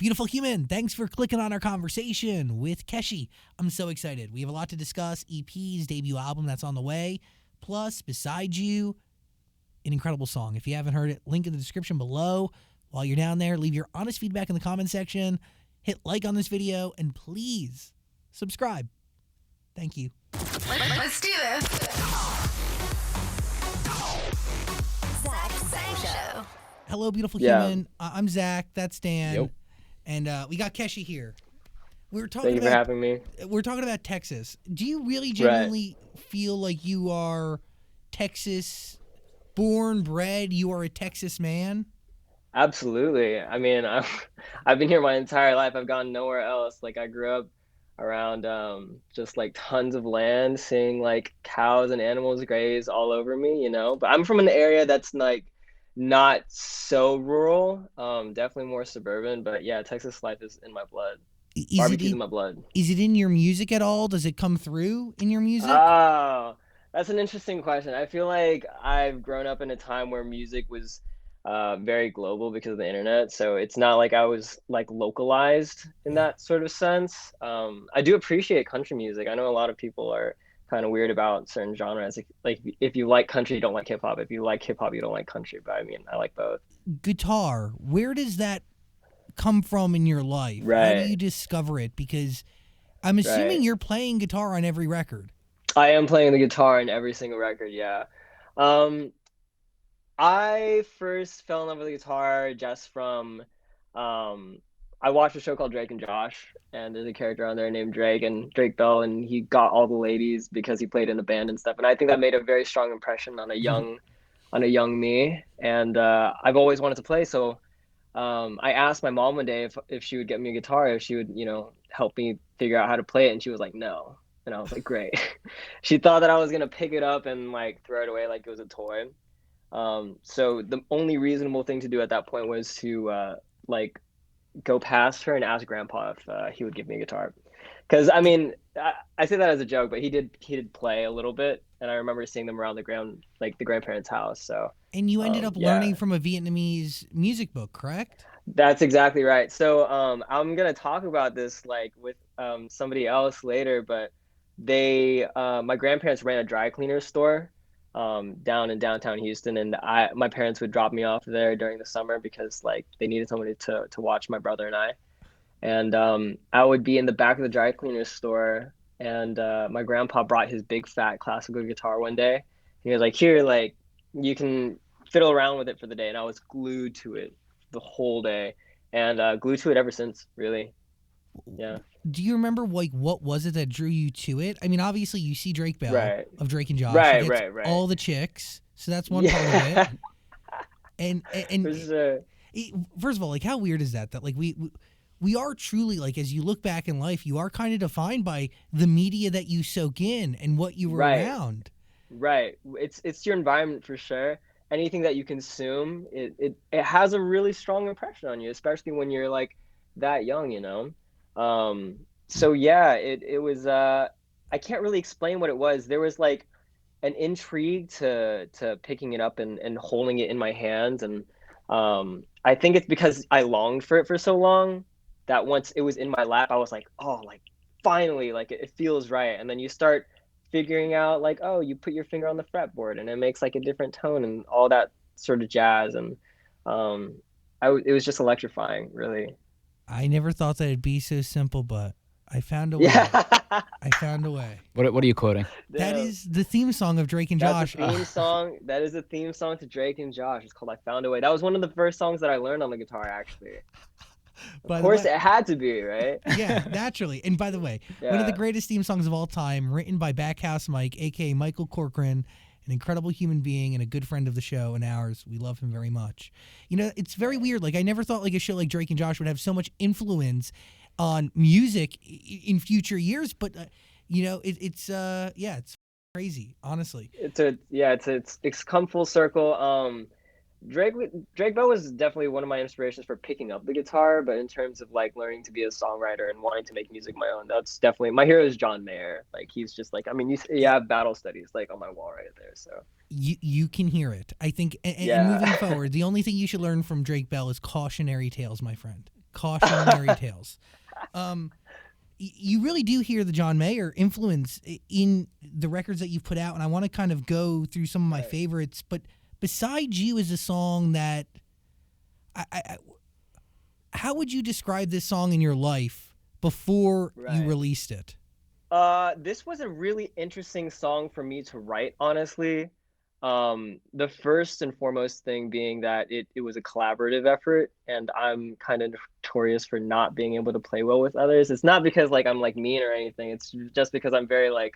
Beautiful human, thanks for clicking on our conversation with Keshi. I'm so excited. We have a lot to discuss. EP's debut album that's on the way. Plus, Beside You, an incredible song. If you haven't heard it, link in the description below. While you're down there, leave your honest feedback in the comment section. Hit like on this video, and please subscribe. Thank you. Let's do this. Zach Show. Hello, beautiful human. I'm Zach. That's Dan. Yep. And we got Keshi here. Thank you for having me. We're talking about Texas. Do you really genuinely feel like you are Texas born, bred? You are a Texas man? Absolutely. I mean, I've been here my entire life. I've gone nowhere else. Like I grew up around just like tons of land, seeing like cows and animals graze all over me, But I'm from an area that's like not so rural, definitely more suburban. But yeah, Texas life is in my blood. Barbecue's in my blood. Is it in your music at all? Does it come through in your music? Oh, that's an interesting question. I feel like I've grown up in a time where music was very global because of the internet. So it's not like I was like localized in that sort of sense. I do appreciate country music. I know a lot of people are kind of weird about certain genres. Like if you like country, you don't like hip hop. If you like hip hop, you don't like country. But I mean, I like both. Guitar, where does that come from in your life? Right. How do you discover it? Because I'm assuming you're playing guitar on every record. I am playing the guitar in every single record, yeah. I first fell in love with the guitar just from I watched a show called Drake and Josh, and there's a character on there named Drake Bell, and he got all the ladies because he played in a band and stuff. And I think that made a very strong impression on a young me. And I've always wanted to play, so I asked my mom one day if she would get me a guitar, if she would, help me figure out how to play it, and she was like, no. And I was like, great. She thought that I was gonna pick it up and like throw it away like it was a toy. So the only reasonable thing to do at that point was to like go past her and ask Grandpa if he would give me a guitar. Because I mean, I say that as a joke, but he did play a little bit, and I remember seeing them around the grandparents' house. So. And you ended up learning from a Vietnamese music book, correct? That's exactly right. So I'm gonna talk about this like with somebody else later, but my grandparents ran a dry cleaner store down in downtown Houston, and my parents would drop me off there during the summer because like they needed somebody to watch my brother and I. And I would be in the back of the dry cleaner store, and my grandpa brought his big fat classical guitar one day. He was like, here, like you can fiddle around with it for the day. And I was glued to it the whole day, and glued to it ever since, really. Yeah. Do you remember like what was it that drew you to it? I mean, obviously you see Drake Bell of Drake and Josh. Right. All the chicks. So that's one part of it. And first of all, like how weird is that like we are truly, like, as you look back in life, you are kind of defined by the media that you soak in and what you were around. Right. It's your environment for sure. Anything that you consume, it has a really strong impression on you, especially when you're like that young, So yeah, it was, I can't really explain what it was. There was like an intrigue to picking it up and holding it in my hands. And I think it's because I longed for it for so long that once it was in my lap, I was like, oh, like finally, like it feels right. And then you start figuring out like, oh, you put your finger on the fretboard and it makes like a different tone and all that sort of jazz. And it was just electrifying, really. I never thought that it'd be so simple, but I found a way. Yeah. I found a way. What are you quoting? That is the theme song of Drake and Josh. That's the theme song. That is the theme song to Drake and Josh. It's called I Found a Way. That was one of the first songs that I learned on the guitar, actually. Of course, it had to be, right? Yeah, naturally. And by the way, one of the greatest theme songs of all time, written by Backhouse Mike, a.k.a. Michael Corcoran, an incredible human being and a good friend of the show and ours. We love him very much. It's very weird. Like, I never thought like a show like Drake and Josh would have so much influence on music in future years, but it's crazy, honestly. It's come full circle. Drake Bell was definitely one of my inspirations for picking up the guitar, but in terms of like learning to be a songwriter and wanting to make music my own, that's definitely my hero is John Mayer. Like he's just like, I mean, you have battle studies like on my wall right there, so you can hear it. I think, and moving forward, the only thing you should learn from Drake Bell is cautionary tales, my friend. Cautionary tales. Um, you really do hear the John Mayer influence in the records that you've put out, and I want to kind of go through some of my Right. favorites. But Beside You is a song that I how would you describe this song in your life before you Right. released it? This was a really interesting song for me to write, honestly. The first and foremost thing being that it was a collaborative effort, and I'm kind of notorious for not being able to play well with others. It's not because like I'm like mean or anything. It's just because I'm very like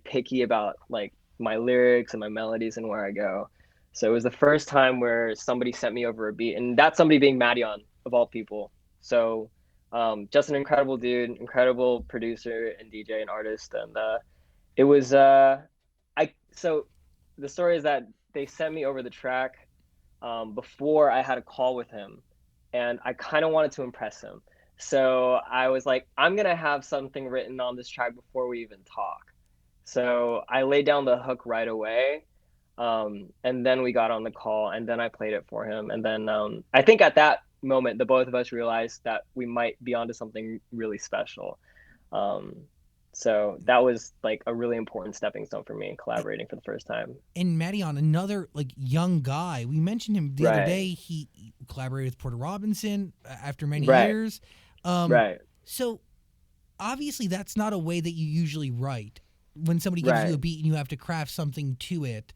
picky about like my lyrics and my melodies and where I go. So it was the first time where somebody sent me over a beat, and that somebody being Madion of all people. So just an incredible dude, incredible producer and DJ and artist. And it was I so the story is that they sent me over the track before I had a call with him, and I kind of wanted to impress him. So I was like, I'm gonna have something written on this track before we even talk. So I laid down the hook right away, and then we got on the call, and then I played it for him, and then I think at that moment the both of us realized that we might be onto something really special. Um, so that was like a really important stepping stone for me, collaborating for the first time. And Madion, another like young guy. We mentioned him the other Right, day. He collaborated with Porter Robinson after many right, years. Um, right, so obviously that's not a way that you usually write. When somebody gives you right. a beat and you have to craft something to it,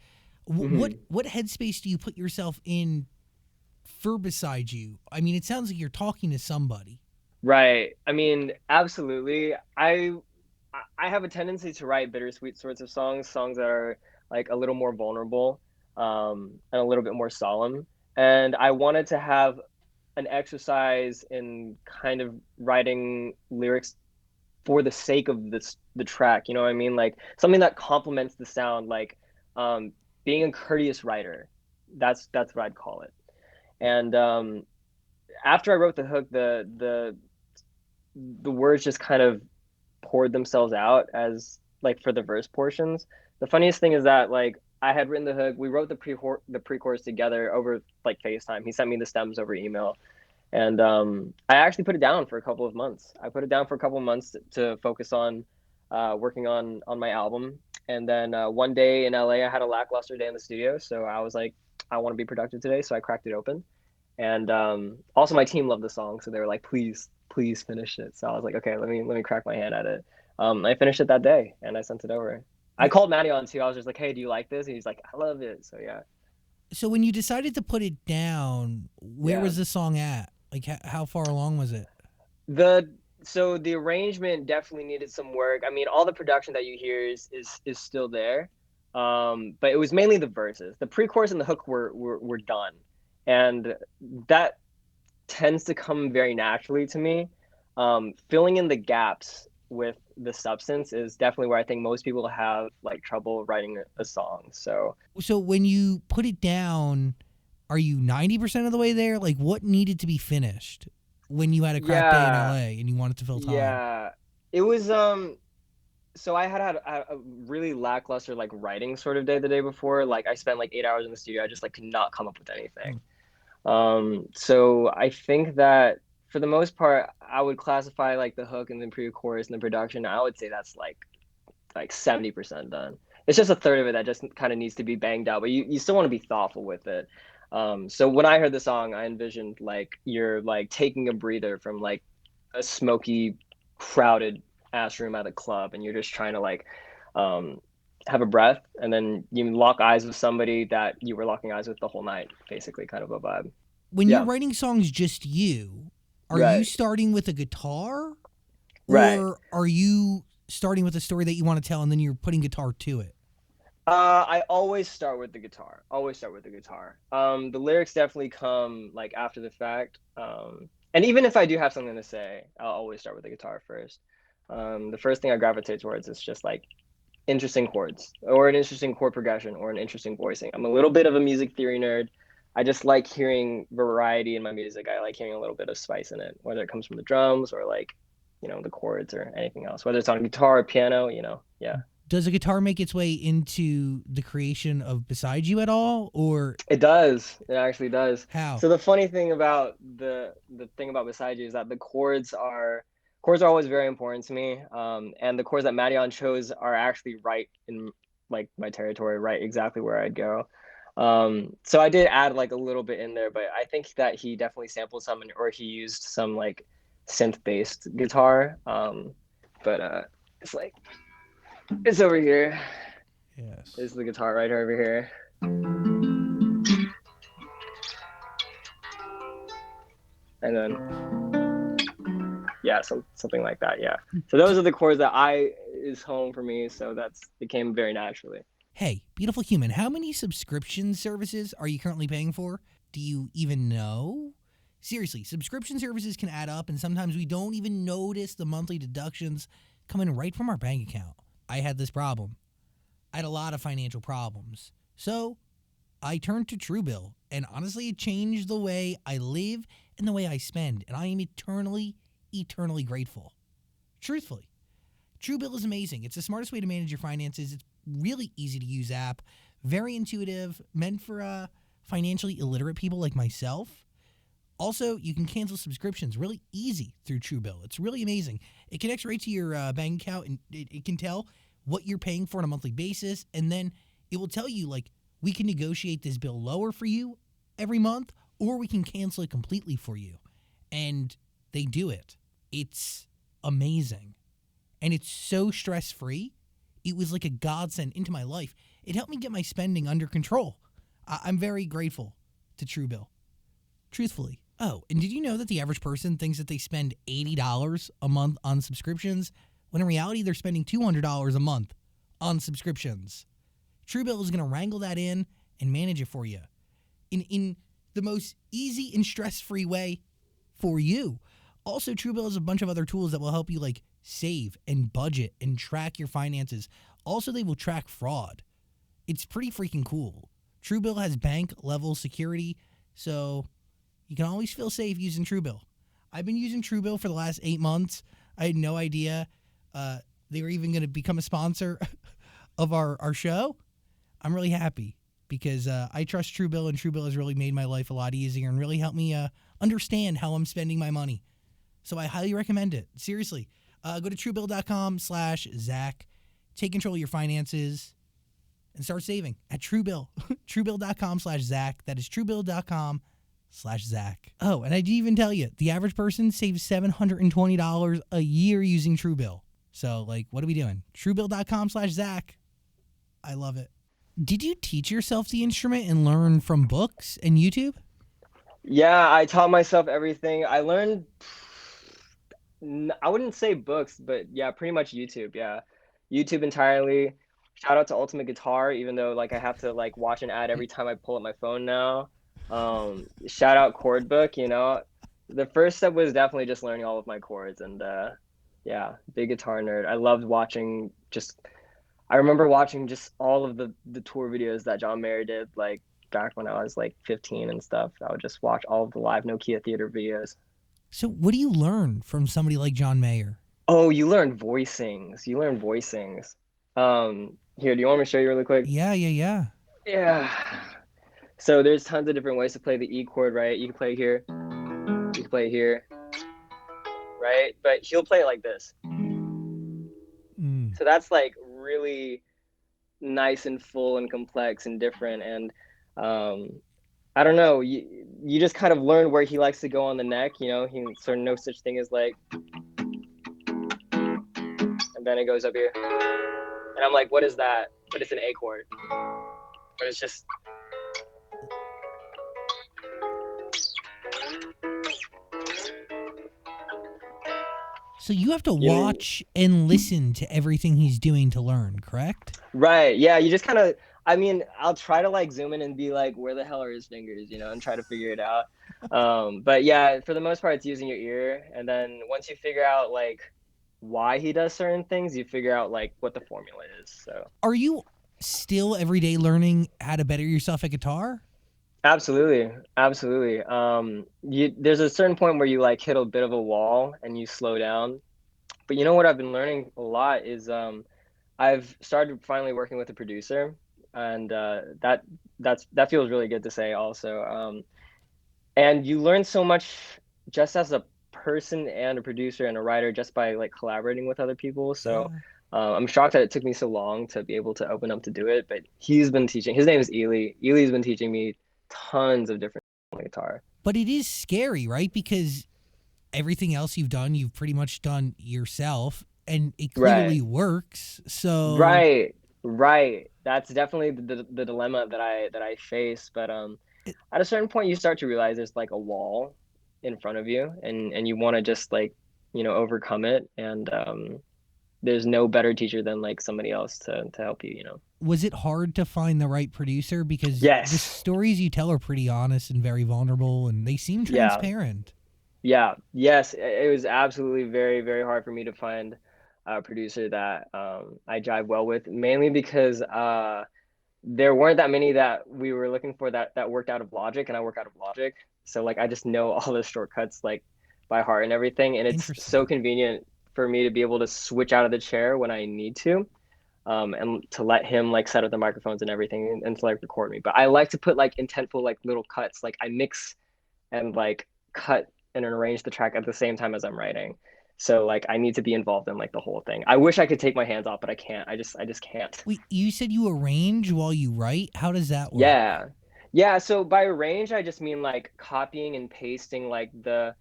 Hmm. what headspace do you put yourself in for Beside You? I mean, it sounds like you're talking to somebody. Right. I mean, absolutely. I have a tendency to write bittersweet sorts of songs, songs that are like a little more vulnerable, and a little bit more solemn. And I wanted to have an exercise in kind of writing lyrics for the sake of the track. You know what I mean? Like something that complements the sound, like um, being a courteous writer. That's what I'd call it. And after I wrote the hook, the words just kind of poured themselves out as like for the verse portions. The funniest thing is that like I had written the hook, we wrote the pre-chorus together over like FaceTime. He sent me the stems over email, and I actually put it down for a couple of months. I put it down for a couple of months to focus on working on my album. And then one day in LA, I had a lackluster day in the studio, so I was like, I want to be productive today, so I cracked it open. And also my team loved the song, so they were like, please finish it. So I was like, okay, let me crack my hand at it. I finished it that day and I sent it over. I called Matty on too. I was just like, hey, do you like this? And he's like, I love it. So yeah. So when you decided to put it down, where Yeah. was the song at? Like how far along was it? The so the arrangement definitely needed some work. I mean, all the production that you hear is still there. But it was mainly the verses. The pre-chorus and the hook were done. And that tends to come very naturally to me. Filling in the gaps with the substance is definitely where I think most people have like trouble writing a song. So So when you put it down, are you 90% of the way there? Like what needed to be finished when you had a crap day in yeah, LA and you wanted to fill time? yeah, it was so I had a really lackluster like writing sort of day the day before. Like I spent like 8 hours in the studio. I just like could not come up with anything. Hmm. So I think that for the most part, I would classify like the hook and the pre-chorus and the production. I would say that's like 70% done. It's just a third of it that just kind of needs to be banged out, but you still want to be thoughtful with it. So when I heard the song, I envisioned like you're like taking a breather from like a smoky, crowded ass room at a club, and you're just trying to like um, have a breath, and then you lock eyes with somebody that you were locking eyes with the whole night, basically, kind of a vibe. When you're Yeah, writing songs just you, are you right, starting with a guitar right. or are you starting with a story that you want to tell and then you're putting guitar to it? I always start with the guitar. Always start with the guitar. The lyrics definitely come like after the fact. And even if I do have something to say, I'll always start with the guitar first. The first thing I gravitate towards is just like interesting chords or an interesting chord progression or an interesting voicing. I'm a little bit of a music theory nerd. I just like hearing variety in my music. I like hearing a little bit of spice in it, whether it comes from the drums or like, the chords or anything else, whether it's on guitar or piano, yeah. Does a guitar make its way into the creation of Beside You at all, or It does. It actually does. how? So the funny thing about the thing about Beside You is that the chords are always very important to me. And the chords that Marion chose are actually right in like my territory, right exactly where I'd go. So I did add like a little bit in there, but I think that he definitely sampled some or he used some like synth based guitar. But it's like it's over here. Yes. This is the guitar right over here. And then yeah, something like that. Yeah. So those are the chords that I is home for me. So it came very naturally. Hey, beautiful human, how many subscription services are you currently paying for? Do you even know? Seriously, subscription services can add up, and sometimes we don't even notice the monthly deductions coming right from our bank account. I had this problem. I had a lot of financial problems. So I turned to Truebill, and honestly, it changed the way I live and the way I spend, and I am eternally, eternally grateful. Truthfully. Truebill is amazing. It's the smartest way to manage your finances. It's really easy to use app, very intuitive, meant for financially illiterate people like myself. Also, you can cancel subscriptions really easy through Truebill. It's really amazing. It connects right to your bank account, and it can tell what you're paying for on a monthly basis, and then it will tell you, like, we can negotiate this bill lower for you every month, or we can cancel it completely for you. And they do it. It's amazing. And it's so stress-free. It was like a godsend into my life. It helped me get my spending under control. I'm very grateful to Truebill. Truthfully. Oh, and did you know that the average person thinks that they spend $80 a month on subscriptions, when in reality they're spending $200 a month on subscriptions? Truebill is going to wrangle that in and manage it for you in the most easy and stress-free way for you. Also, Truebill has a bunch of other tools that will help you like save and budget and track your finances. Also, they will track fraud. It's pretty freaking cool. Truebill has bank-level security, so you can always feel safe using Truebill. I've been using Truebill for the last 8 months. I had no idea they were even going to become a sponsor of our show. I'm really happy because I trust Truebill, and Truebill has really made my life a lot easier and really helped me understand how I'm spending my money. So I highly recommend it. Seriously. Go to truebill.com/Zach. Take control of your finances and start saving at Truebill. Truebill.com/Zach. That is truebill.com/Zach. Oh, and I didn't even tell you, the average person saves $720 a year using Truebill. So, like, what are we doing? Truebill.com/Zach. I love it. Did you teach yourself the instrument and learn from books and YouTube? Yeah, I taught myself everything. I learned, I wouldn't say books, but yeah, pretty much YouTube. Yeah, YouTube entirely. Shout out to Ultimate Guitar, even though like I have to like watch an ad every time I pull up my phone now. Shout out Chord Book. The first step was definitely just learning all of my chords, and yeah, big guitar nerd. I loved watching just. I remember watching just all of the tour videos that John Mayer did, like back when I was like 15 and stuff. I would just watch all of the live Nokia Theater videos. So, what do you learn from somebody like John Mayer? Oh, you learn voicings. You learn voicings. Here, do you want me to show you really quick? Yeah. Yeah. So there's tons of different ways to play the E chord, right? You can play it here. You can play it here, right? But he'll play it like this. So that's like really nice and full and complex and different. And I don't know, you just kind of learn where he likes to go on the neck. He sort of no such thing as like, and then it goes up here. And I'm like, what is that? But it's an A chord. But it's just. So you have to watch and listen to everything he's doing to learn, correct? Right. Yeah. You just kind of, I'll try to like zoom in and be like, where the hell are his fingers, and try to figure it out. But yeah, for the most part, it's using your ear. And then once you figure out like why he does certain things, you figure out like what the formula is. So are you still every day learning how to better yourself at guitar? Absolutely. There's a certain point where you like hit a bit of a wall and you slow down. But you know what I've been learning a lot is I've started finally working with a producer, and that feels really good to say also. And you learn so much just as a person and a producer and a writer just by like collaborating with other people. So Yeah. I'm shocked that it took me so long to be able to open up to do it. But he's been teaching. His name is Ely. Ely's been teaching me tons of different on the guitar. But it is scary, right? Because everything else you've done, you've pretty much done yourself, and it Right. clearly works. So Right. Right. That's definitely the dilemma that I face. But it, at a certain point, you start to realize there's like a wall in front of you, and you want to just like overcome it. And there's no better teacher than like somebody else to help you. was it hard to find the right producer? Because the Yes. stories you tell are pretty honest and very vulnerable, and they seem Yeah. transparent. Yeah. Yes. It was absolutely very, very hard for me to find a producer that I jive well with, mainly because there weren't that many that we were looking for that worked out of Logic, and I work out of Logic. So like I just know all the shortcuts like by heart and everything, and it's so Interesting. convenient for me to be able to switch out of the chair when I need to. And to let him like set up the microphones and everything, and to like record me. But I like to put like intentful like little cuts. Like I mix and like cut and arrange the track at the same time as I'm writing. So like I need to be involved in like the whole thing. I wish I could take my hands off, but I can't. I just can't. Wait, you said you arrange while you write? How does that work? Yeah. Yeah, so by arrange I just mean like copying and pasting like the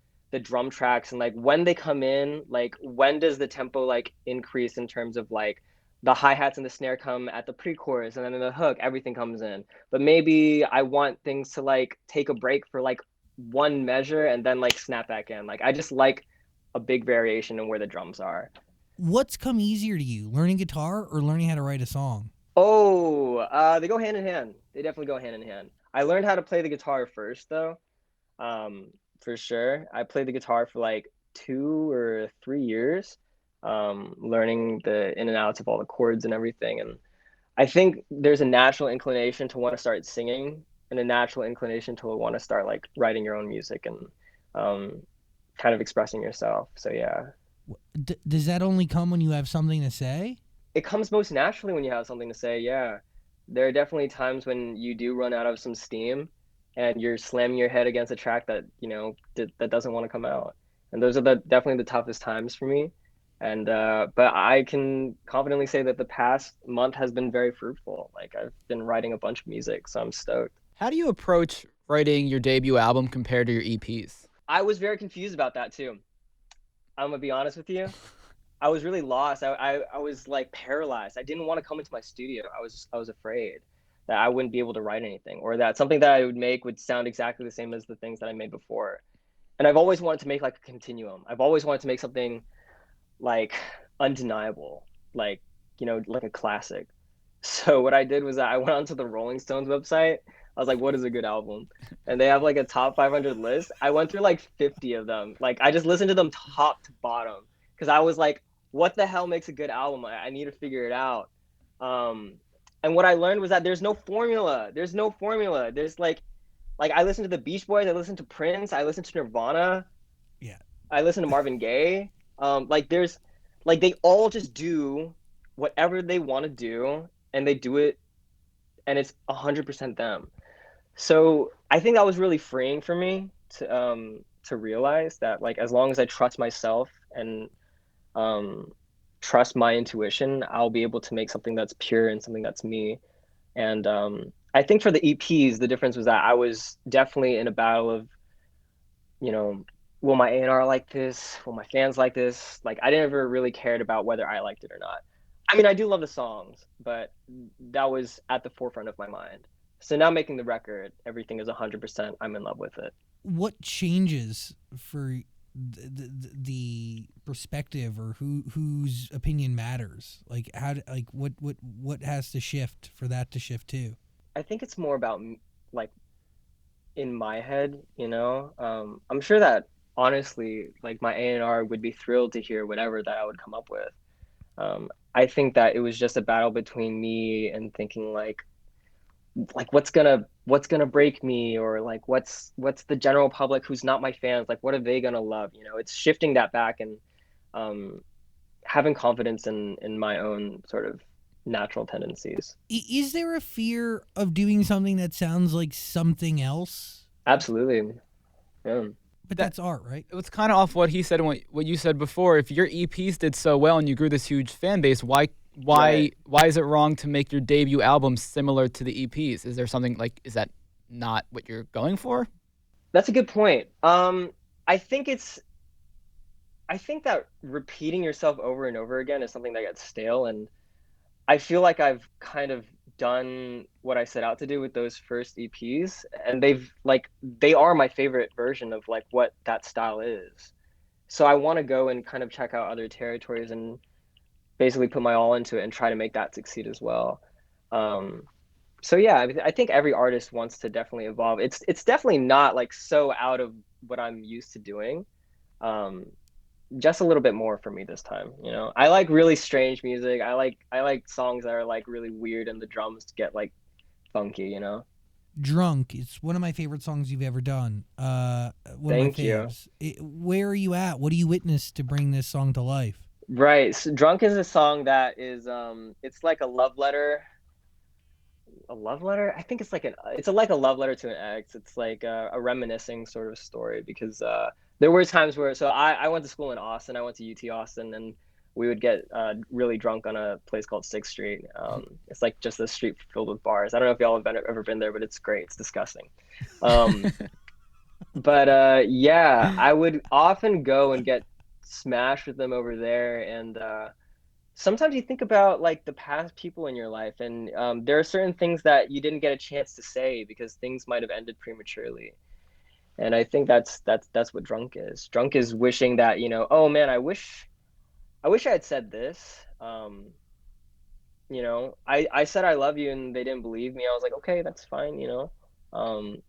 drum tracks, and like when they come in, like when does the tempo like increase in terms of like the hi-hats and the snare come at the pre-chorus, and then in the hook everything comes in. But maybe I want things to like take a break for like one measure and then like snap back in. Like I just like a big variation in where the drums are. What's come easier to you, learning guitar or learning how to write a song? Oh, they go hand in hand. They definitely go hand in hand. I learned how to play the guitar first, though, um, for sure. I played the guitar for like 2 or 3 years, learning the in and outs of all the chords and everything. And I think there's a natural inclination to want to start singing, and a natural inclination to want to start like writing your own music and um, kind of expressing yourself. So yeah. Does that only come when you have something to say? It comes most naturally when you have something to say. Yeah, there are definitely times when you do run out of some steam, and you're slamming your head against a track that that doesn't want to come out. And those are definitely the toughest times for me. And but I can confidently say that the past month has been very fruitful. Like I've been writing a bunch of music, so I'm stoked. How do you approach writing your debut album compared to your EPs? I was very confused about that too. I'm gonna be honest with you. I was really lost. I was like paralyzed. I didn't want to come into my studio. I was afraid that I wouldn't be able to write anything, or that something that I would make would sound exactly the same as the things that I made before. And I've always wanted to make like a continuum. I've always wanted to make something like undeniable, like like a classic. So what I did was that I went onto the Rolling Stones website. I was like, what is a good album? And they have like a top 500 list. I went through like 50 of them. Like I just listened to them top to bottom, because I was like, what the hell makes a good album? I need to figure it out. Um, and what I learned was that there's no formula. There's no formula. There's like I listened to the Beach Boys. I listened to Prince. I listened to Nirvana. Yeah. I listened to Marvin Gaye. Like there's like they all just do whatever they want to do, and they do it, and it's 100% them. So I think that was really freeing for me to realize that like as long as I trust myself and um trust my intuition, I'll be able to make something that's pure and something that's me. And I think for the EPs, the difference was that I was definitely in a battle of, you know, will my A&R like this? Will my fans like this? Like I never really cared about whether I liked it or not. I mean, I do love the songs, but that was at the forefront of my mind. So now making the record, everything is 100%. I'm in love with it. What changes for the perspective, or whose opinion matters? Like like what has to shift for that to shift too? I think it's more about like in my head, I'm sure that honestly, like my A&R would be thrilled to hear whatever that I would come up with. I think that it was just a battle between me and thinking like what's gonna break me, or like what's the general public who's not my fans, like what are they gonna love? It's shifting that back. And um having confidence in my own sort of natural tendencies. Is there a fear of doing something that sounds like something else? Absolutely. Yeah. But That that's art, right? it was kind of off what he said and what you said before. If your EPs did so well and you grew this huge fan base, why Right. why is it wrong to make your debut album similar to the EPs? Is there something like is that not what you're going for? That's a good point. I think it's I think that repeating yourself over and over again is something that gets stale, and I feel like I've kind of done what I set out to do with those first EPs, and they are my favorite version of like what that style is. So I want to go and kind of check out other territories and basically put my all into it and try to make that succeed as well. Um, so yeah, I think every artist wants to definitely evolve. It's definitely not like so out of what I'm used to doing. Um, just a little bit more for me this time, you know. I like really strange music. I like songs that are like really weird and the drums get like funky, you know. Drunk. It's one of my favorite songs you've ever done. One of my Thank you. faves. Where are you at? What do you witness to bring this song to life? Right. So Drunk is a song that is it's like a love letter. A love letter? I think it's like a love letter to an ex. It's like a reminiscing sort of story because there were times where I went to school in Austin. I went to UT Austin, and we would get really drunk on a place called Sixth Street. It's like just a street filled with bars. I don't know if y'all have ever been there, but it's great. It's disgusting. Um, but yeah, I would often go and get smashed with them over there, and sometimes you think about like the past people in your life, and there are certain things that you didn't get a chance to say because things might have ended prematurely. And I think that's what drunk is. Drunk is wishing that, oh man, I wish I had said this. I said I love you and they didn't believe me. I was like, okay, that's fine. Um,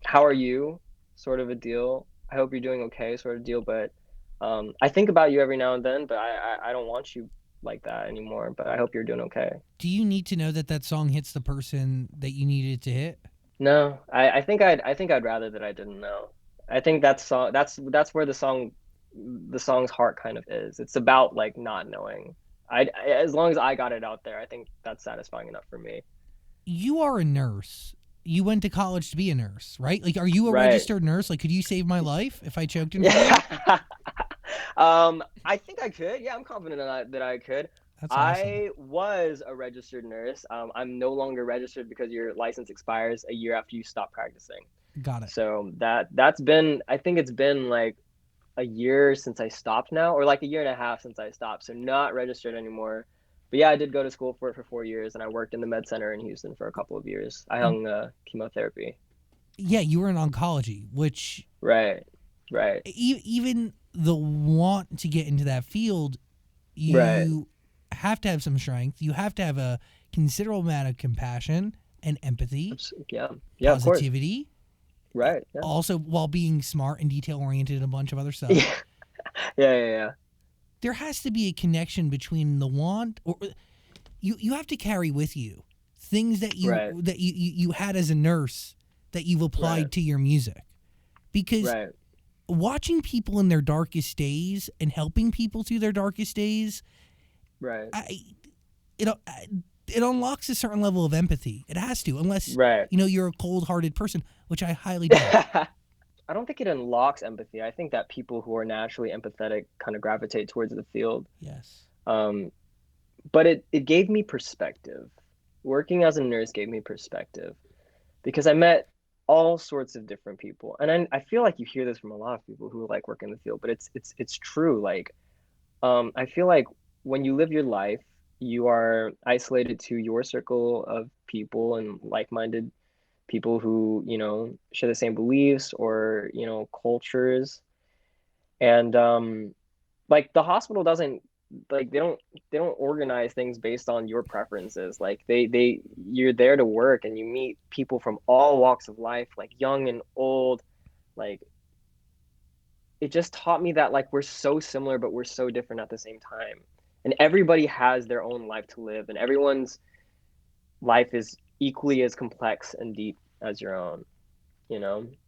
how are you? Sort of a deal. I hope you're doing okay, sort of deal. But I think about you every now and then, but I don't want you like that anymore. But I hope you're doing okay. Do you need to know that that song hits the person that you needed to hit? No, I think I'd rather that I didn't know. I think that's where the song's heart kind of is. It's about like not knowing. As long as I got it out there, I think that's satisfying enough for me. You are a nurse. You went to college to be a nurse, right? Like, are you a Right. registered nurse? Like, could you save my life if I choked in front of you? Yeah. I think I could. Yeah, I'm confident that I could. That's awesome. I was a registered nurse. I'm no longer registered because your license expires a year after you stop practicing. Got it. So that's been I think it's been like a year since I stopped now, or like a year and a half since I stopped. So not registered anymore. But yeah, I did go to school for it for 4 years, and I worked in the med center in Houston for a couple of years. I hung chemotherapy. Yeah, you were in oncology, which Right, right, even the want to get into that field, right. you have to have some strength. You have to have a considerable amount of compassion and empathy, Yeah, yeah, of course. positivity, Right, yeah, also while being smart and detail oriented and a bunch of other stuff. yeah, yeah, yeah, yeah. There has to be a connection between the want, or you have to carry with you things that Right, you had as a nurse that you've right, applied to your music, because right, watching people in their darkest days and helping people through their darkest days, right, I it unlocks a certain level of empathy. It has to, unless right. you're a cold-hearted person, which I highly doubt. I don't think it unlocks empathy. I think that people who are naturally empathetic kind of gravitate towards the field. Yes. Um, but it gave me perspective. Working as a nurse gave me perspective because I met all sorts of different people, and I feel like you hear this from a lot of people who like work in the field, but it's true. Like, I feel like when you live your life, you are isolated to your circle of people and like-minded people who, share the same beliefs or, cultures. And like the hospital doesn't like they don't organize things based on your preferences. Like they you're there to work and you meet people from all walks of life, like young and old. Like it just taught me that like we're so similar but we're so different at the same time. And everybody has their own life to live, and everyone's life is equally as complex and deep as your own,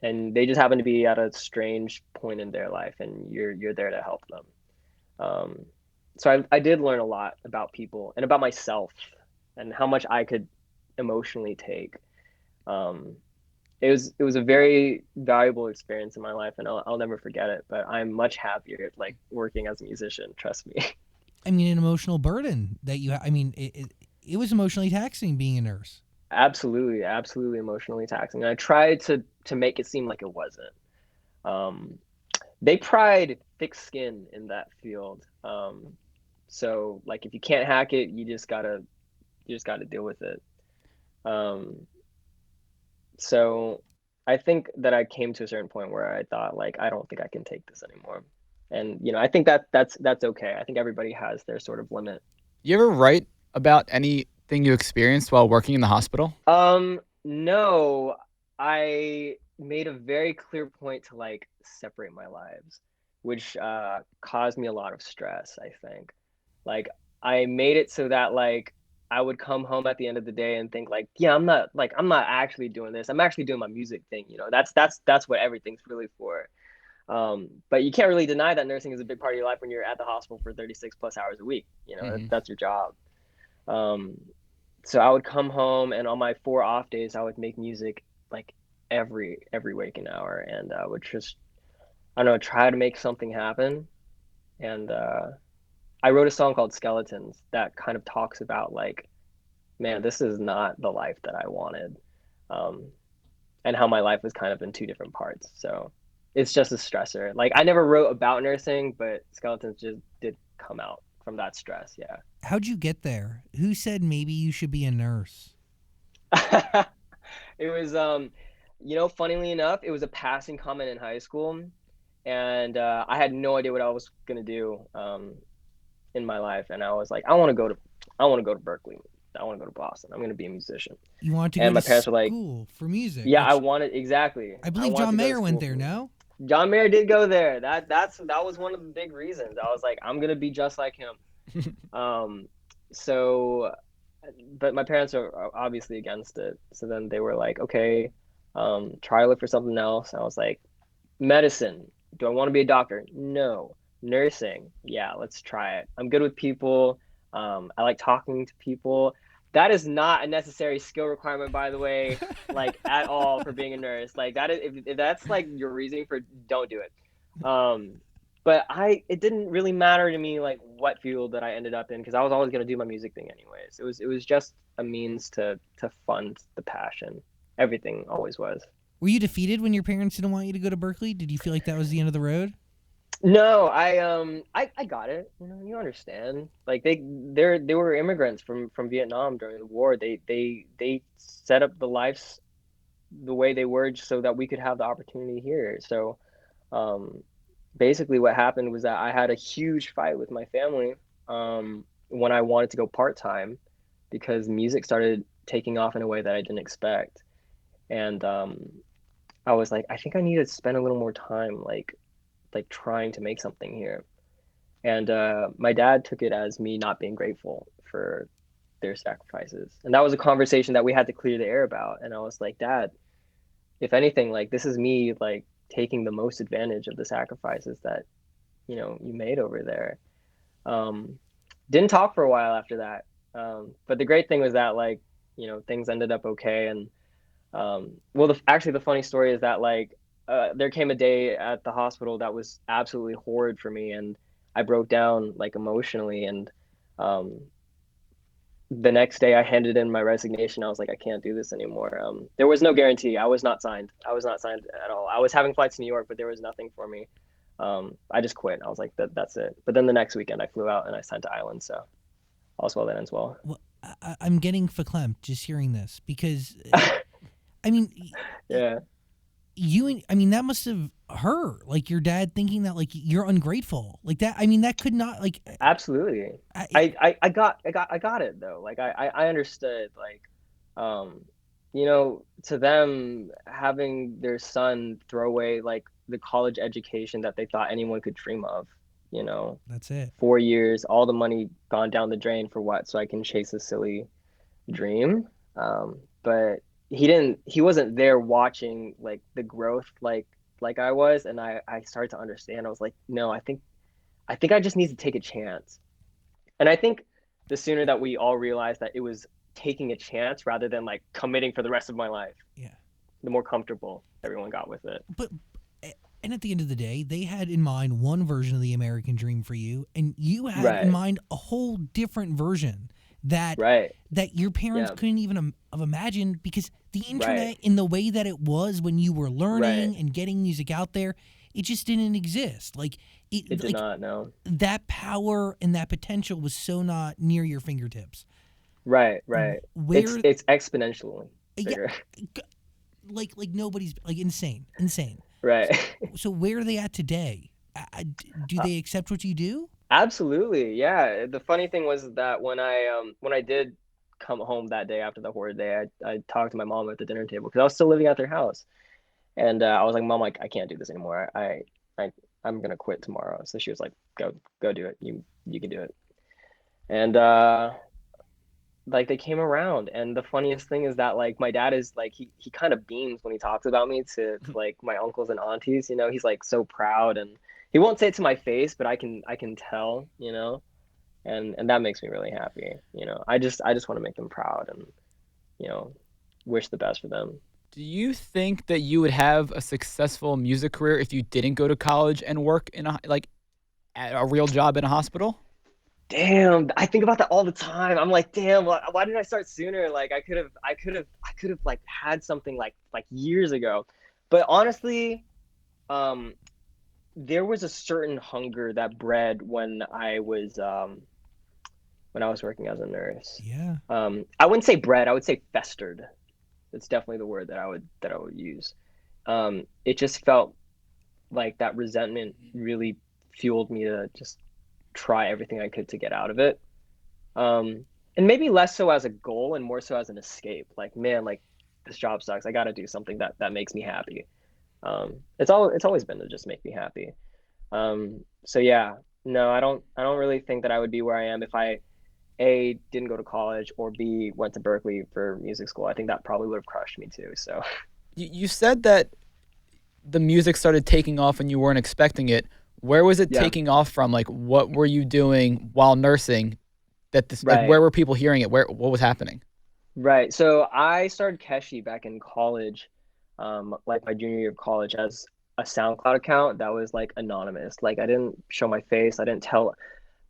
and they just happen to be at a strange point in their life, and you're there to help them. um so I did learn a lot about people and about myself and how much I could emotionally take. Um, it was a very valuable experience in my life, and I'll never forget it. But I'm much happier like working as a musician. Trust me. I mean, an emotional burden that I mean, it was emotionally taxing being a nurse. Absolutely, absolutely emotionally taxing. And I tried to make it seem like it wasn't. Um, they pride thick skin in that field. So like if you can't hack it, you just gotta deal with it. Um, so I think that I came to a certain point where I thought like I don't think I can take this anymore. And I think that that's okay. I think everybody has their sort of limit. You ever write about anything you experienced while working in the hospital? No, I made a very clear point to like separate my lives, which caused me a lot of stress, I think. Like I made it so that like I would come home at the end of the day and think like, yeah, I'm not actually doing this. I'm actually doing my music thing, you know. That's what everything's really for. But you can't really deny that nursing is a big part of your life when you're at the hospital for 36 plus hours a week. You know, Hmm. that's your job. Um, so I would come home and on my 4 off days, I would make music like every waking hour, and I would just I don't know try to make something happen. And I wrote a song called Skeletons that kind of talks about like, man, this is not the life that I wanted, um, and how my life was kind of in two different parts. So it's just a stressor. Like I never wrote about nursing, but Skeletons just did come out from that stress. Yeah. How'd you get there? Who said maybe you should be a nurse? It was funnily enough, it was a passing comment in high school, and I had no idea what I was gonna do in my life, and I was like, I want to go to Berkeley. I want to go to Boston. I'm gonna be a musician. You wanted to go And to my parents were like, school for music, yeah, I which wanted exactly. I I believe wanted John to go to Mayer went school there. for music. No, John Mayer did go there. That was one of the big reasons. I was like, I'm gonna be just like him. Um, so but my parents are obviously against it. So then they were like, okay, try to look for something else. And I was like, medicine. Do I want to be a doctor? No. Nursing. Yeah, let's try it. I'm good with people. I like talking to people. That is not a necessary skill requirement, by the way, like at all for being a nurse. Like that is if that's like your reasoning for don't do it. Um, but it didn't really matter to me like what field that I ended up in because I was always gonna do my music thing anyways. It was just a means to fund the passion. Everything always was. were you defeated when your parents didn't want you to go to Berkeley? Did you feel like that was the end of the road? No, I got it. You understand. Like they were immigrants from Vietnam during the war. They set up the lives the way they were just so that we could have the opportunity here. So um basically what happened was that I had a huge fight with my family when I wanted to go part-time because music started taking off in a way that I didn't expect. And I was like, I think I need to spend a little more time like trying to make something here. And my dad took it as me not being grateful for their sacrifices. And that was a conversation that we had to clear the air about. And I was like, Dad, if anything, like this is me like taking the most advantage of the sacrifices that, you made over there. Um, didn't talk for a while after that. But the great thing was that like, things ended up okay. And well, actually, the funny story is that like there came a day at the hospital that was absolutely horrid for me, and I broke down like emotionally. And um, the next day, I handed in my resignation. I was like, I can't do this anymore. There was no guarantee. I was not signed. I was not signed at all. I was having flights to New York, but there was nothing for me. I just quit. I was like, that's it. But then the next weekend, I flew out and I signed to Island. So all's well that ends well. Well, I'm getting verklempt just hearing this because I mean, Yeah, I mean, that must have hurt. Like your dad thinking that like you're ungrateful. Like that. I mean, that could not like. absolutely. I, I got it though. Like I understood like to them having their son throw away like the college education that they thought anyone could dream of, you know, that's it. 4 years, all the money gone down the drain for what? So I can chase a silly dream. But he wasn't there watching like the growth like I was, and I started to understand. I was like, no, I think I just need to take a chance. And I think the sooner that we all realize that it was taking a chance rather than like committing for the rest of my life, Yeah. the more comfortable everyone got with it. But and at the end of the day, they had in mind one version of the American dream for you, and you had in Right. mind a whole different version that Right. that your parents Yeah. couldn't even have imagined, because the internet, Right. in the way that it was when you were learning Right. and getting music out there, it just didn't exist. Like It did like not, no. that power and that potential was so not near your fingertips. Right, right. Where, It's exponentially yeah, bigger. like nobody's, like, insane. Right. So where are they at today? Do they accept what you do? Absolutely. Yeah. The funny thing was that when I did come home that day after the horror day, I talked to my mom at the dinner table because I was still living at their house. And I was like, Mom, like I can't do this anymore. I I'm gonna quit tomorrow. So she was like, go do it. You can do it. And like they came around, and the funniest thing is that like my dad is like he kind of beams when he talks about me to like my uncles and aunties, you know. He's like so proud, and he won't say it to my face, but I can tell, you know. And that makes me really happy, you know. I just want to make them proud and, you know, wish the best for them. Do you think that you would have a successful music career if you didn't go to college and work in at a real job in a hospital? Damn, I think about that all the time. I'm like, damn, why didn't I start sooner? Like I could have like had something like years ago. But honestly, um there was a certain hunger that bred when I was working as a nurse. Yeah. I wouldn't say bred, I would say festered. That's definitely the word that I would use. It just felt like that resentment really fueled me to just try everything I could to get out of it. And maybe less so as a goal and more so as an escape. Like, man, like this job sucks. I got to do something that makes me happy. It's always been to just make me happy. So yeah, no, I don't really think that I would be where I am if I A didn't go to college or B went to Berkeley for music school. I think that probably would have crushed me too. So You said that the music started taking off and you weren't expecting it. Where was it yeah, taking off from? Like, what were you doing while nursing? Like, right. where were people hearing it? What was happening? Right. So I started Keshi back in college, like my junior year of college, as a SoundCloud account that was like anonymous. Like I didn't show my face. I didn't tell.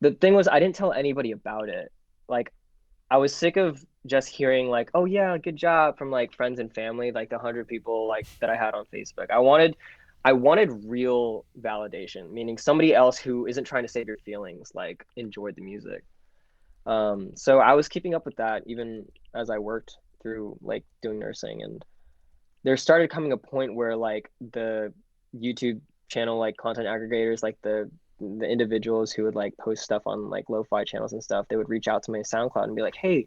The thing was, I didn't tell anybody about it. Like I was sick of just hearing like, "Oh yeah, good job" from like friends and family, like the 100 people like that I had on Facebook. I wanted real validation, meaning somebody else who isn't trying to save your feelings, like enjoyed the music. So I was keeping up with that even as I worked through like doing nursing, and there started coming a point where like the YouTube channel like content aggregators, like the individuals who would like post stuff on like lo-fi channels and stuff, they would reach out to my SoundCloud and be like, "Hey,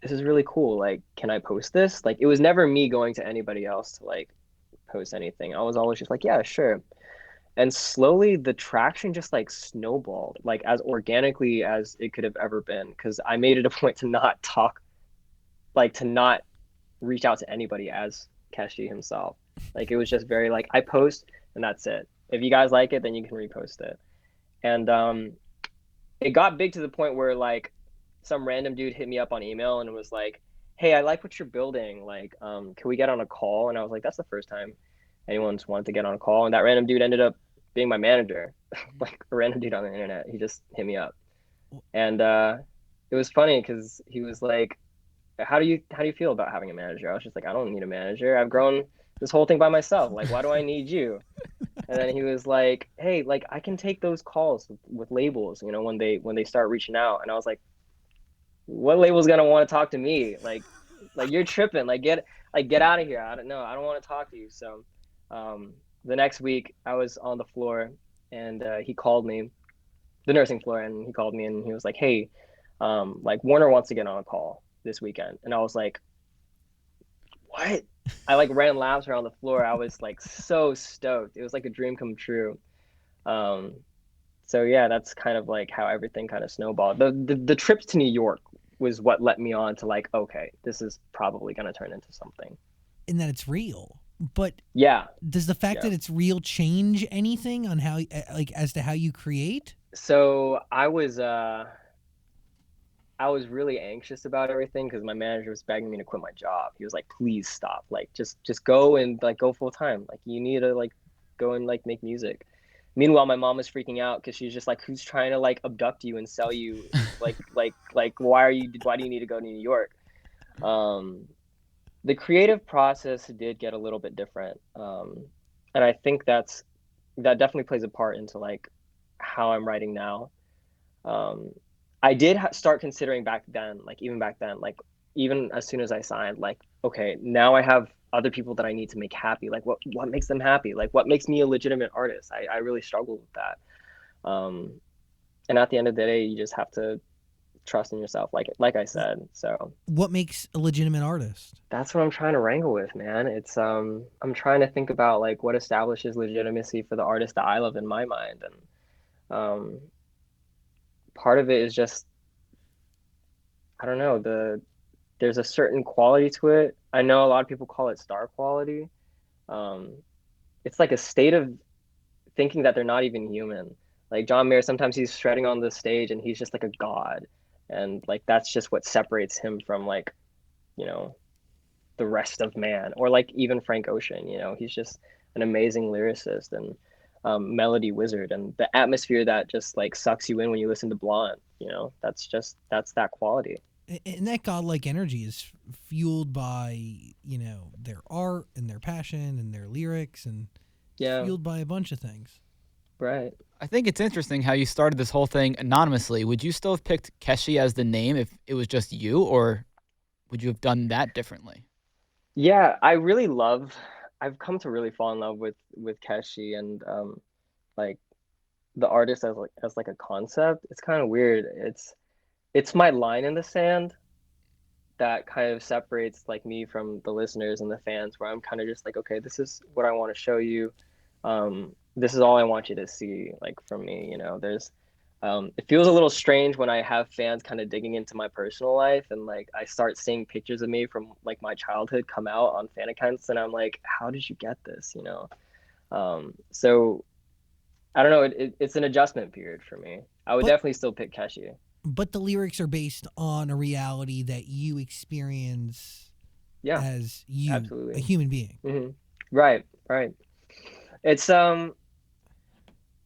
this is really cool. Like, can I post this?" Like it was never me going to anybody else to like post anything. I was always just like, "Yeah, sure." And slowly the traction just like snowballed, like as organically as it could have ever been, because I made it a point to not talk, like to not reach out to anybody as Keshi himself. Like it was just very like I post and that's it. If you guys like it, then you can repost it. And it got big to the point where like some random dude hit me up on email and was like, "Hey, I like what you're building. Like, can we get on a call?" And I was like, "That's the first time anyone's wanted to get on a call." And that random dude ended up being my manager, like a random dude on the internet. He just hit me up, and it was funny because he was like, how do you feel about having a manager? I was just like, I don't need a manager. I've grown this whole thing by myself. Like, why do I need you? And then he was like, "Hey, like I can take those calls with labels, you know, when they start reaching out." And I was like, "What label's gonna want to talk to me? Like you're tripping. Like get out of here. I don't know. I don't want to talk to you." So, the next week I was on the floor, and he called me, the nursing floor, and he called me and he was like, "Hey, like Warner wants to get on a call this weekend." And I was like, "What?" I like ran laps around the floor. I was like so stoked. It was like a dream come true. Um, so yeah, that's kind of like how everything kind of snowballed. The trips to New York was what let me on to like, okay, this is probably gonna turn into something. In that it's real. But Yeah, does the fact yeah. that it's real change anything on how, like, as to how you create? So I was really anxious about everything because my manager was begging me to quit my job. He was like, "Please stop. Like, just go and like go full time. Like, you need to like go and like make music." Meanwhile, my mom was freaking out because she's just like, "Who's trying to like abduct you and sell you? Like, why do you need to go to New York?" Um, the creative process did get a little bit different, and I think that definitely plays a part into like how I'm writing now. um, I did start considering back then, like even as soon as I signed, like, okay, now I have other people that I need to make happy. Like, what makes them happy? Like, what makes me a legitimate artist? I really struggled with that. Um, and at the end of the day, you just have to trust in yourself, like I said. So What makes a legitimate artist? that's what I'm trying to wrangle with, man. It's I'm trying to think about like what establishes legitimacy for the artist that I love in my mind, and part of it is just, I don't know, there's a certain quality to it. I know a lot of people call it star quality. Um, it's like a state of thinking that they're not even human. Like John Mayer, sometimes he's shredding on the stage and he's just like a god, and like that's just what separates him from like, you know, the rest of man. Or like even Frank Ocean, he's just an amazing lyricist and melody wizard, and the atmosphere that just like sucks you in when you listen to Blonde. That's that quality. And that godlike energy is fueled by, their art and their passion and their lyrics, and it's Yeah, fueled by a bunch of things. right. I think it's interesting how you started this whole thing anonymously. Would you still have picked Keshi as the name if it was just you, or would you have done that differently? Yeah, I've come to really fall in love with Keshi, and like the artist as like a concept. It's kind of weird. It's my line in the sand that kind of separates like me from the listeners and the fans, where I'm kind of just like, okay, this is what I want to show you. This is all I want you to see, like, from me. There's it feels a little strange when I have fans kind of digging into my personal life, and like I start seeing pictures of me from like my childhood come out on fan accounts, and I'm like, how did you get this? So I don't know. It's an adjustment period for me. I would But definitely still pick Keshi. but the lyrics are based on a reality that you experience Yeah, as you, a absolutely. human being. Right, right. It's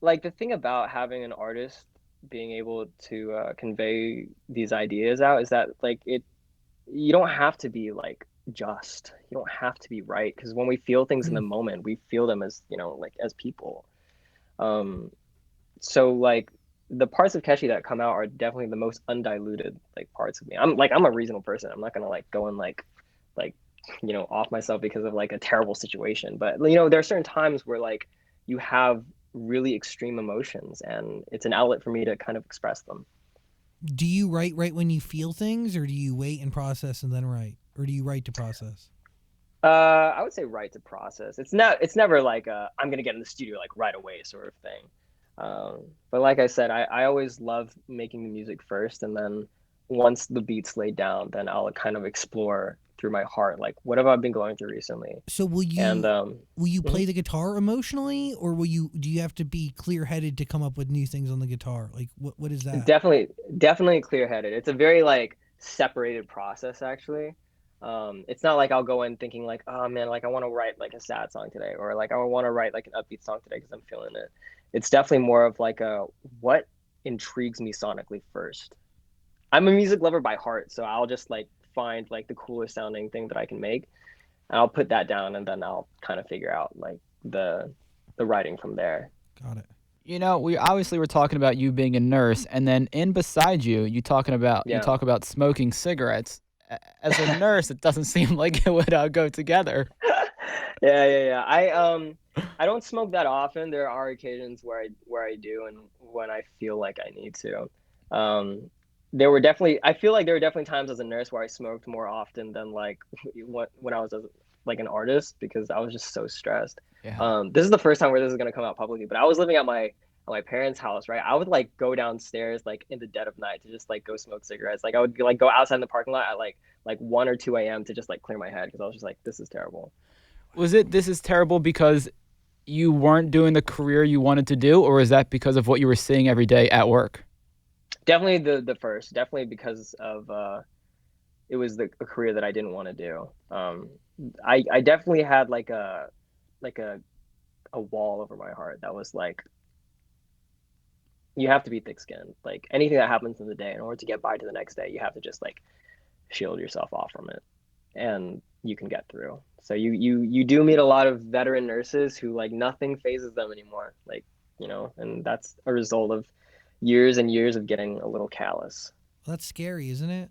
like the thing about having an artist being able to convey these ideas out is that like you don't have to be like just, you don't have to be right, because when we feel things in the Mm. moment, we feel them as, like as people. Um, so like the parts of Keshi that come out are definitely the most undiluted like parts of me. I'm a reasonable person. I'm not gonna like go and like off myself because of like a terrible situation. But there are certain times where like you have really extreme emotions, and it's an outlet for me to kind of express them. Do you write right when you feel things, or do you wait and process and then write, or do you write to process? I would say right to process. It's never like I'm gonna get in the studio like right away sort of thing. But like I said, I always love making the music first, and then once the beat's laid down, then I'll kind of explore through my heart, like what have I been going through recently. So will And you mhm. play the guitar emotionally, or do you have to be clear headed to come up with new things on the guitar? Like what is that? Definitely clear headed. It's a very like separated process actually. It's not like I'll go in thinking like, oh man, like I want to write like a sad song today, or like I want to write like an upbeat song today because I'm feeling it. It's definitely more of like a what intrigues me sonically first. I'm a music lover by heart, so I'll just like find like the coolest sounding thing that I can make, and I'll put that down, and then I'll kind of figure out like the writing from there. Got it. We obviously were talking about you being a nurse, and then in beside you, you Yeah. talk about smoking cigarettes. As a nurse, it doesn't seem like it would go together. Yeah. I don't smoke that often. There are occasions where I do, and when I feel like I need to. Um, I feel like there were definitely times as a nurse where I smoked more often than like when I was like an artist, because I was just so stressed. Yeah. This is the first time where this is gonna come out publicly, but I was living at my parents' house, right? I would like go downstairs like in the dead of night to just like go smoke cigarettes. Like I would like go outside in the parking lot at like 1 or 2 a.m. to just like clear my head, because I was just like, this is terrible. Was it this is terrible because you weren't doing the career you wanted to do, or is that because of what you were seeing every day at work? Definitely the first. Definitely because of it was a career that I didn't want to do. I definitely had like a wall over my heart that was like you have to be thick-skinned. Like anything that happens in the day, in order to get by to the next day, you have to just like shield yourself off from it, and you can get through. So you do meet a lot of veteran nurses who like nothing phases them anymore. Like, and that's a result of years and years of getting a little callous. Well, that's scary, isn't it?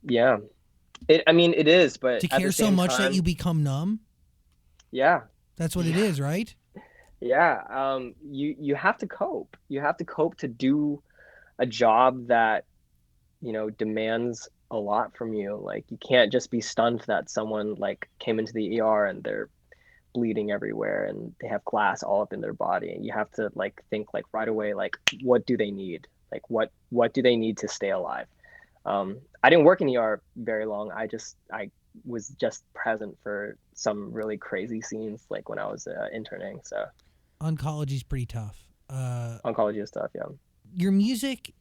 Yeah. I mean, it is, but To at care the so same much that time, you become numb. yeah, That's what it yeah, is, right? yeah. You have to cope. You have to cope to do a job that, demands a lot from you. Like you can't just be stunned that someone like came into the ER and they're bleeding everywhere and they have glass all up in their body. You have to like think like right away, like what do they need? Like what do they need to stay alive? I didn't work in ER very long. I was just present for some really crazy scenes, like when I was interning. So Oncology's pretty tough. oncology stuff, yeah, Your music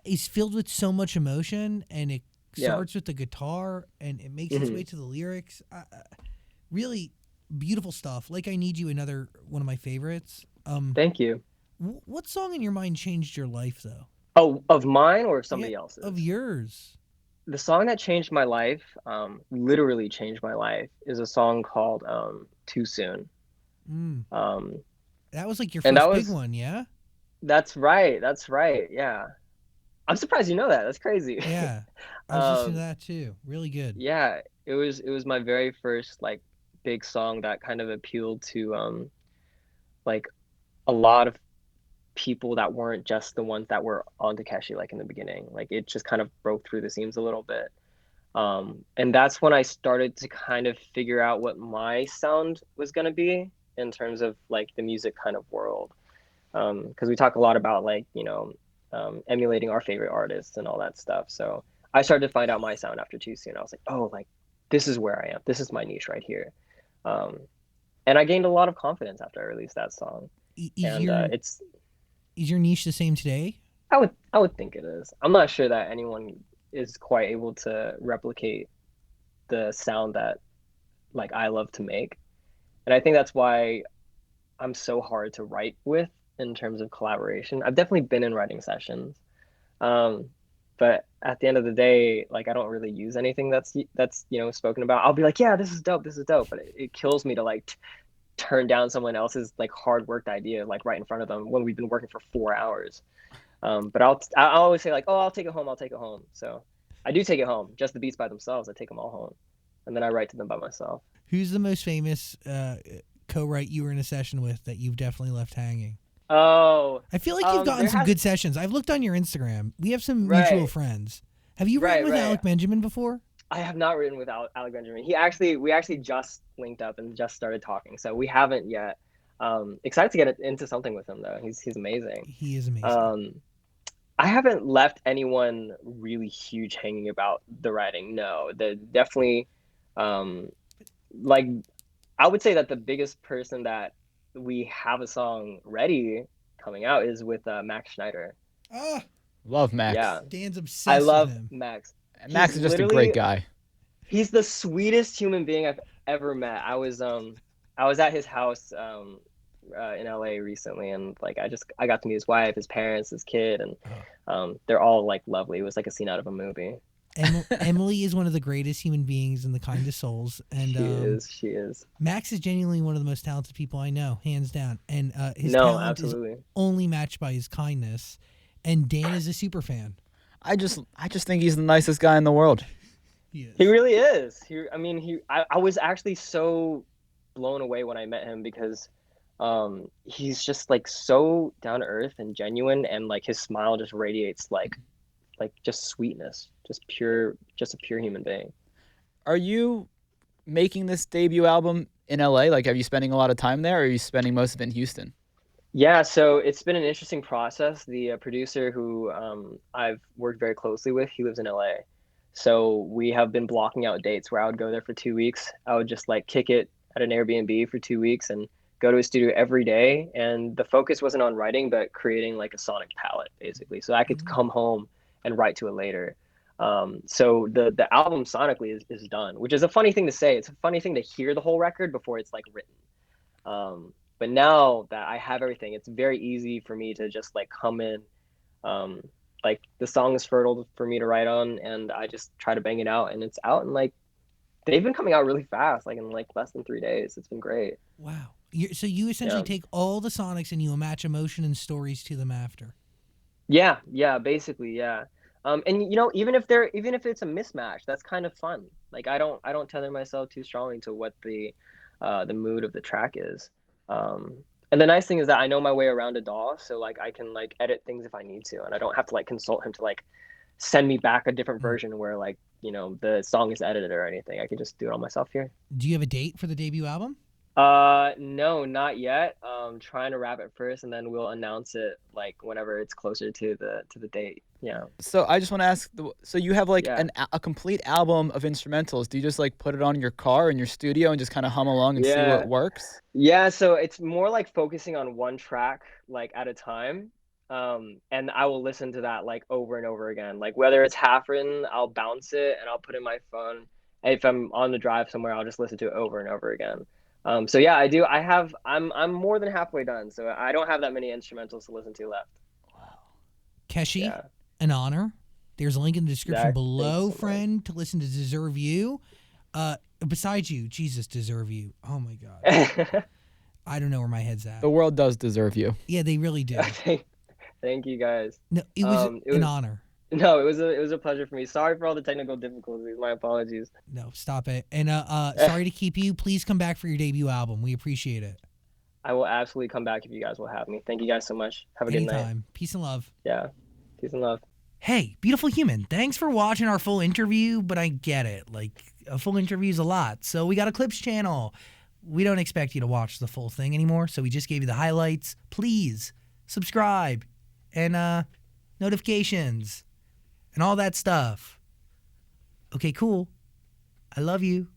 is filled with so much emotion, and it yeah. starts with the guitar, and it makes its Hmm. way to the lyrics. Really beautiful stuff. Like I Need You, another one of my favorites. Thank you. What song in your mind changed your life, though? Oh, of mine or Yeah, somebody of else's? yours. The song that changed my life, literally changed my life, is a song called "Too Soon." Mm. Um, That was like your and that first big was one, yeah? That's right. That's right. Yeah, I'm surprised you know that. That's crazy. Yeah. I was listening to um, that too. Really good. yeah, it was my very first like big song that kind of appealed to like a lot of people that weren't just the ones that were on Keshi like in the beginning. Like it just kind of broke through the seams a little bit. And that's when I started to kind of figure out what my sound was gonna be in terms of like the music kind of world. Because we talk a lot about like, emulating our favorite artists and all that stuff. So I started to find out my sound after Too Soon. I was like, oh, like this is where I am. This is my niche right here. Um, and I gained a lot of confidence after I released that song. Is And your it's is your niche the same today? I would think it is. I'm not sure that anyone is quite able to replicate the sound that like I love to make. And I think that's why I'm so hard to write with in terms of collaboration. I've definitely been in writing sessions. Um, but at the end of the day, like I don't really use anything that's spoken about. I'll be like, yeah, this is dope, but it kills me to like turn down someone else's like hard worked idea like right in front of them when we've been working for 4 hours. But I'll always say like, oh, I'll take it home, I'll take it home. So I do take it home, just the beats by themselves. I take them all home, and then I write to them by myself. Who's the most famous co-write you were in a session with that you've definitely left hanging? Oh, I feel like you've gotten there some has good sessions. I've looked on your Instagram. We have some mutual right, friends. Have you written right, with right. Alec Benjamin before? I have not written with Alec Benjamin. We actually just linked up and just started talking, so we haven't yet. Excited to get into something with him though. He's amazing. He is amazing. Um, I haven't left anyone really huge hanging about the writing. No, the definitely, um, like I would say that the biggest person that we have a song ready coming out is with Max Schneider. Ah, Love Max. Yeah, Dan's I obsessed with love him. Max. Max He's is just a great literally guy. he's the sweetest human being I've ever met. I was at his house in LA recently, and like I got to meet his wife, his parents, his kid, and Oh. they're all like lovely. It was like a scene out of a movie. Emily is one of the greatest human beings and the kindest souls, and She is. Max is genuinely one of the most talented people I know, hands down. And his No, talent is absolutely. only matched by his kindness. And Dan is a super fan. I just think he's the nicest guy in the world. He is. He really is. I mean, I was actually so blown away when I met him because he's just like so down to earth and genuine, and like his smile just radiates like just sweetness, just a pure human being. Are you making this debut album in LA? Like, have you spending a lot of time there, or are you spending most of it in Houston? Yeah, so it's been an interesting process. The producer who I've worked very closely with, he lives in LA. So we have been blocking out dates where I would go there for 2 weeks. I would just like kick it at an Airbnb for 2 weeks and go to a studio every day, and the focus wasn't on writing, but creating like a sonic palette, basically, so I could come home and write to it later. So the album sonically is done, which is a funny thing to say. It's a funny thing to hear the whole record before it's like written. But now that I have everything, it's very easy for me to just like come in. Like the song is fertile for me to write on, and I just try to bang it out, and it's out. And like they've been coming out really fast, like in like less than 3 days. It's been great. Wow. So you essentially Yeah. take all the sonics and you match emotion and stories to them after. Yeah, basically, yeah. And you know, even if it's a mismatch, that's kind of fun. Like I don't tether myself too strongly to what the mood of the track is. And the nice thing is that I know my way around a DAW, so like I can like edit things if I need to, and I don't have to like consult him to like send me back a different version where like, you know, the song is edited or anything. I can just do it all myself here. Do you have a date for the debut album? No, not yet. Trying to wrap it first, and then we'll announce it like whenever it's closer to the date. Yeah. So I just want to ask, so you have like Yeah. a complete album of instrumentals. Do you just like put it on your car in your studio and just kind of hum along and see Yeah. what works? Yeah, so it's more like focusing on one track like at a time. And I will listen to that like over and over again. Like whether it's half written, I'll bounce it and I'll put it in my phone. If I'm on the drive somewhere, I'll just listen to it over and over again. So yeah, I do. I'm more than halfway done, so I don't have that many instrumentals to listen to left. Keshi, Yeah. an honor. There's a link in the description Zach, below, thank you so much. friend, to listen to Deserve You. Besides you, Jesus, Deserve You. Oh my God. I don't know where my head's at. The world does deserve you. Yeah, they really do. Thank you guys. No, it was It an was honor. no, it was a pleasure for me. Sorry for all the technical difficulties. My apologies. No, stop it. And sorry to keep you. Please come back for your debut album. We appreciate it. I will absolutely come back if you guys will have me. Thank you guys so much. Have a good night. Anytime. Peace and love. Yeah. Peace and love. Hey, beautiful human. Thanks for watching our full interview, but I get it. Like, a full interview is a lot. So we got a clips channel. We don't expect you to watch the full thing anymore, so we just gave you the highlights. Please subscribe and notifications and all that stuff. Okay, cool. I love you.